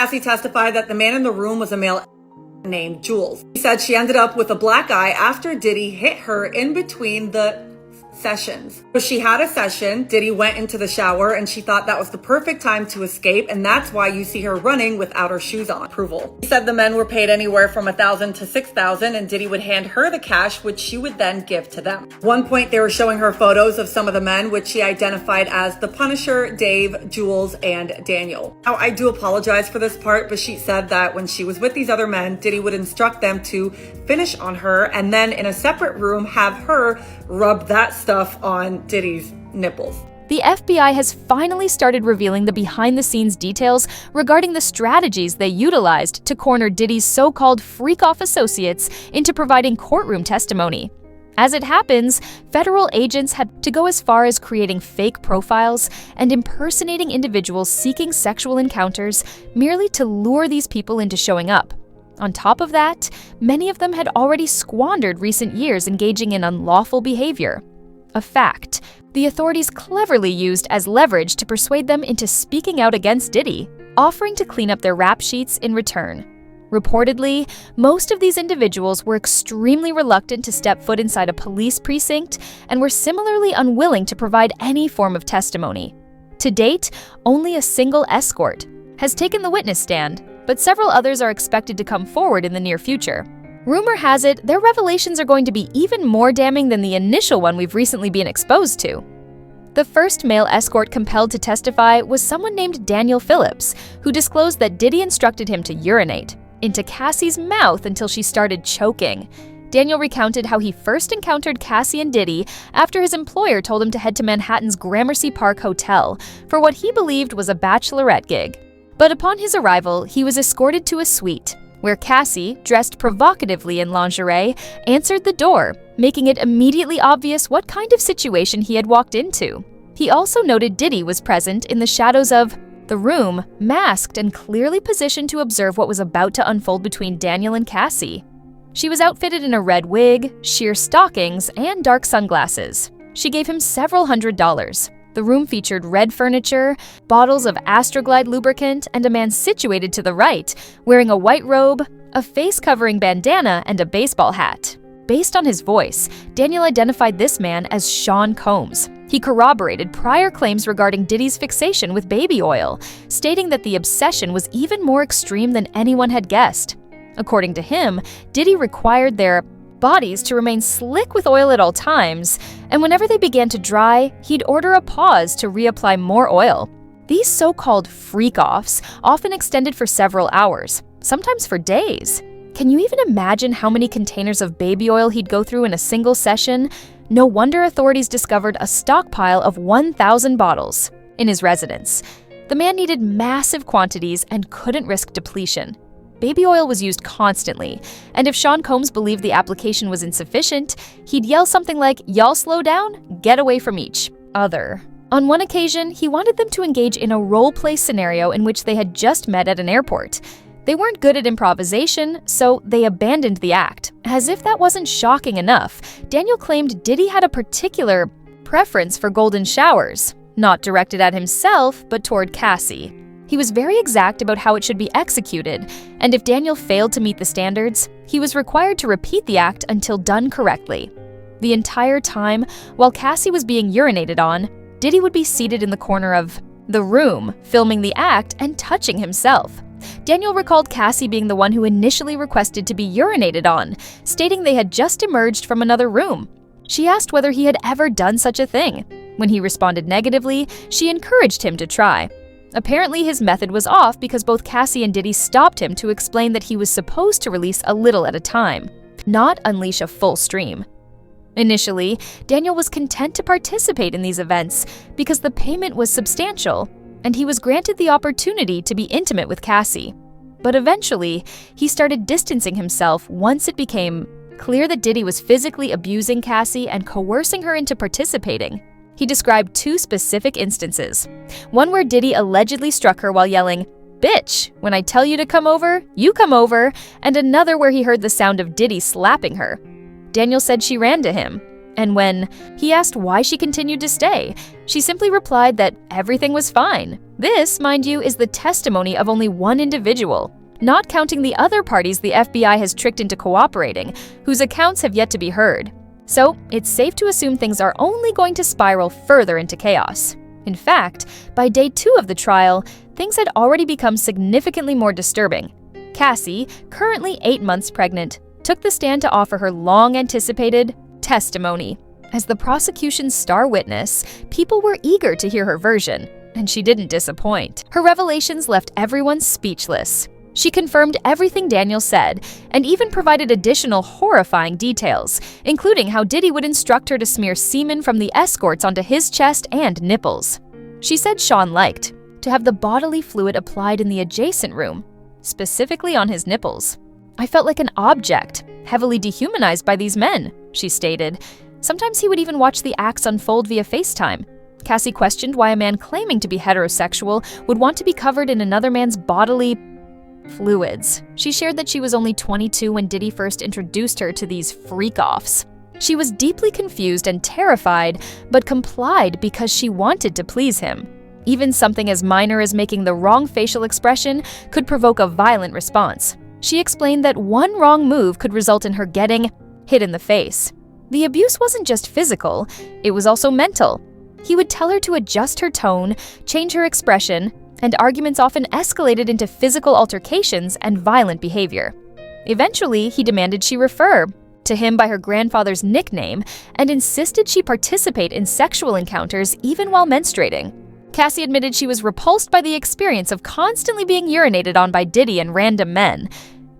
Cassie testified that the man in the room was a male named Jules. She said she ended up with a black eye after Diddy hit her in between the sessions. So she had a session, Diddy went into the shower, and she thought that was the perfect time to escape, and that's why you see her running without her shoes on. Approval. She said the men were paid anywhere from $1,000 to $6,000, and Diddy would hand her the cash, which she would then give to them. At one point, they were showing her photos of some of the men, which she identified as the Punisher, Dave, Jules, and Daniel. Now, I do apologize for this part, but she said that when she was with these other men, Diddy would instruct them to finish on her, and then in a separate room, have her rub that stuff on Diddy's nipples. The FBI has finally started revealing the behind-the-scenes details regarding the strategies they utilized to corner Diddy's so-called freak-off associates into providing courtroom testimony. As it happens, federal agents had to go as far as creating fake profiles and impersonating individuals seeking sexual encounters merely to lure these people into showing up. On top of that, many of them had already squandered recent years engaging in unlawful behavior. A fact the authorities cleverly used as leverage to persuade them into speaking out against Diddy, offering to clean up their rap sheets in return. Reportedly, most of these individuals were extremely reluctant to step foot inside a police precinct and were similarly unwilling to provide any form of testimony. To date, only a single escort has taken the witness stand, but several others are expected to come forward in the near future. Rumor has it their revelations are going to be even more damning than the initial one we've recently been exposed to. The first male escort compelled to testify was someone named Daniel Phillips, who disclosed that Diddy instructed him to urinate into Cassie's mouth until she started choking. Daniel recounted how he first encountered Cassie and Diddy after his employer told him to head to Manhattan's Gramercy Park Hotel for what he believed was a bachelorette gig. But upon his arrival, he was escorted to a suite, where Cassie, dressed provocatively in lingerie, answered the door, making it immediately obvious what kind of situation he had walked into. He also noted Diddy was present in the shadows of the room, masked and clearly positioned to observe what was about to unfold between Daniel and Cassie. She was outfitted in a red wig, sheer stockings, and dark sunglasses. She gave him several $100s. The room featured red furniture, bottles of Astroglide lubricant, and a man situated to the right, wearing a white robe, a face-covering bandana, and a baseball hat. Based on his voice, Daniel identified this man as Sean Combs. He corroborated prior claims regarding Diddy's fixation with baby oil, stating that the obsession was even more extreme than anyone had guessed. According to him, Diddy required their bodies to remain slick with oil at all times, and whenever they began to dry, he'd order a pause to reapply more oil. These so-called freak-offs often extended for several hours, sometimes for days. Can you even imagine how many containers of baby oil he'd go through in a single session? No wonder authorities discovered a stockpile of 1,000 bottles in his residence. The man needed massive quantities and couldn't risk depletion. Baby oil was used constantly, and if Sean Combs believed the application was insufficient, he'd yell something like, "Y'all slow down, get away from each other." On one occasion, he wanted them to engage in a role-play scenario in which they had just met at an airport. They weren't good at improvisation, so they abandoned the act. As if that wasn't shocking enough, Daniel claimed Diddy had a particular preference for golden showers, not directed at himself, but toward Cassie. He was very exact about how it should be executed, and if Daniel failed to meet the standards, he was required to repeat the act until done correctly. The entire time, while Cassie was being urinated on, Diddy would be seated in the corner of the room, filming the act and touching himself. Daniel recalled Cassie being the one who initially requested to be urinated on, stating they had just emerged from another room. She asked whether he had ever done such a thing. When he responded negatively, she encouraged him to try. Apparently, his method was off because both Cassie and Diddy stopped him to explain that he was supposed to release a little at a time, not unleash a full stream. Initially, Daniel was content to participate in these events because the payment was substantial, and he was granted the opportunity to be intimate with Cassie. But eventually, he started distancing himself once it became clear that Diddy was physically abusing Cassie and coercing her into participating. He described two specific instances. One where Diddy allegedly struck her while yelling, "Bitch, when I tell you to come over, you come over," and another where he heard the sound of Diddy slapping her. Daniel said she ran to him, and when he asked why she continued to stay, she simply replied that everything was fine, This, mind you, is the testimony of only one individual, not counting the other parties the FBI has tricked into cooperating, whose accounts have yet to be heard. So, it's safe to assume things are only going to spiral further into chaos. In fact, by day 2 of the trial, things had already become significantly more disturbing. Cassie, currently 8 months pregnant, took the stand to offer her long-anticipated testimony. As the prosecution's star witness, people were eager to hear her version, and she didn't disappoint. Her revelations left everyone speechless. She confirmed everything Daniel said, and even provided additional horrifying details, including how Diddy would instruct her to smear semen from the escorts onto his chest and nipples. She said Sean liked to have the bodily fluid applied in the adjacent room, specifically on his nipples. "I felt like an object, heavily dehumanized by these men," she stated. Sometimes he would even watch the acts unfold via FaceTime. Cassie questioned why a man claiming to be heterosexual would want to be covered in another man's bodily fluids. She shared that she was only 22 when Diddy first introduced her to these freak-offs. She was deeply confused and terrified, but complied because she wanted to please him. Even something as minor as making the wrong facial expression could provoke a violent response. She explained that one wrong move could result in her getting hit in the face. The abuse wasn't just physical, it was also mental. He would tell her to adjust her tone, change her expression, and arguments often escalated into physical altercations and violent behavior. Eventually, he demanded she refer to him by her grandfather's nickname and insisted she participate in sexual encounters even while menstruating. Cassie admitted she was repulsed by the experience of constantly being urinated on by Diddy and random men,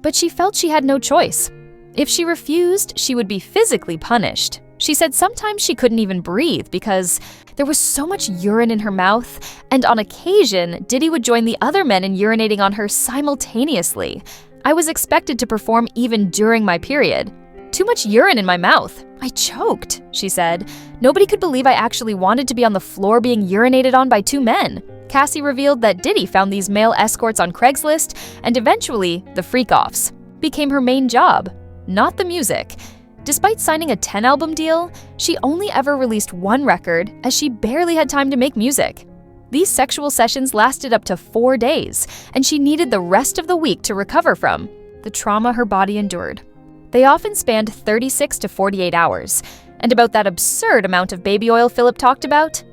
but she felt she had no choice. If she refused, she would be physically punished. She said sometimes she couldn't even breathe because there was so much urine in her mouth, and on occasion, Diddy would join the other men in urinating on her simultaneously. "I was expected to perform even during my period. Too much urine in my mouth. I choked," she said. "Nobody could believe I actually wanted to be on the floor being urinated on by 2 men. Cassie revealed that Diddy found these male escorts on Craigslist, and eventually, the freak-offs became her main job, not the music. Despite signing a 10-album deal, she only ever released 1 record as she barely had time to make music. These sexual sessions lasted up to 4 days, and she needed the rest of the week to recover from the trauma her body endured. They often spanned 36 to 48 hours, and about that absurd amount of baby oil Philip talked about?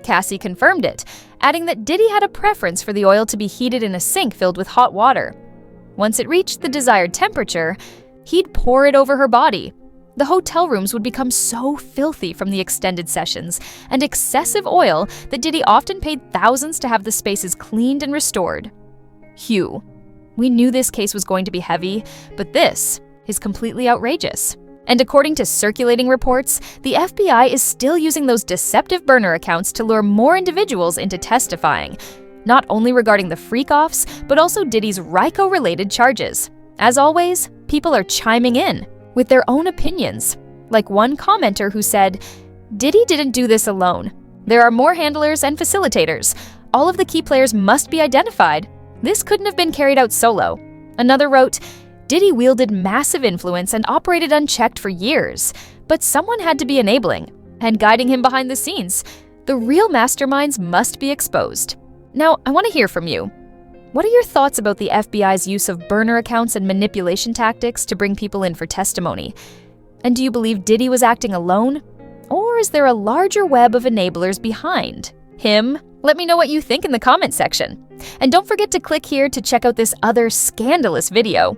Cassie confirmed it, adding that Diddy had a preference for the oil to be heated in a sink filled with hot water. Once it reached the desired temperature, he'd pour it over her body. The hotel rooms would become so filthy from the extended sessions and excessive oil that Diddy often paid thousands to have the spaces cleaned and restored. Hugh. We knew this case was going to be heavy, but this is completely outrageous. And according to circulating reports, the FBI is still using those deceptive burner accounts to lure more individuals into testifying, not only regarding the freak-offs, but also Diddy's RICO-related charges. As always, people are chiming in with their own opinions, like one commenter who said, "Diddy didn't do this alone. There are more handlers and facilitators. All of the key players must be identified. This couldn't have been carried out solo." Another wrote, "Diddy wielded massive influence and operated unchecked for years, but someone had to be enabling and guiding him behind the scenes. The real masterminds must be exposed." Now, I want to hear from you. What are your thoughts about the FBI's use of burner accounts and manipulation tactics to bring people in for testimony? And do you believe Diddy was acting alone? Or is there a larger web of enablers behind him? Let me know what you think in the comment section. And don't forget to click here to check out this other scandalous video.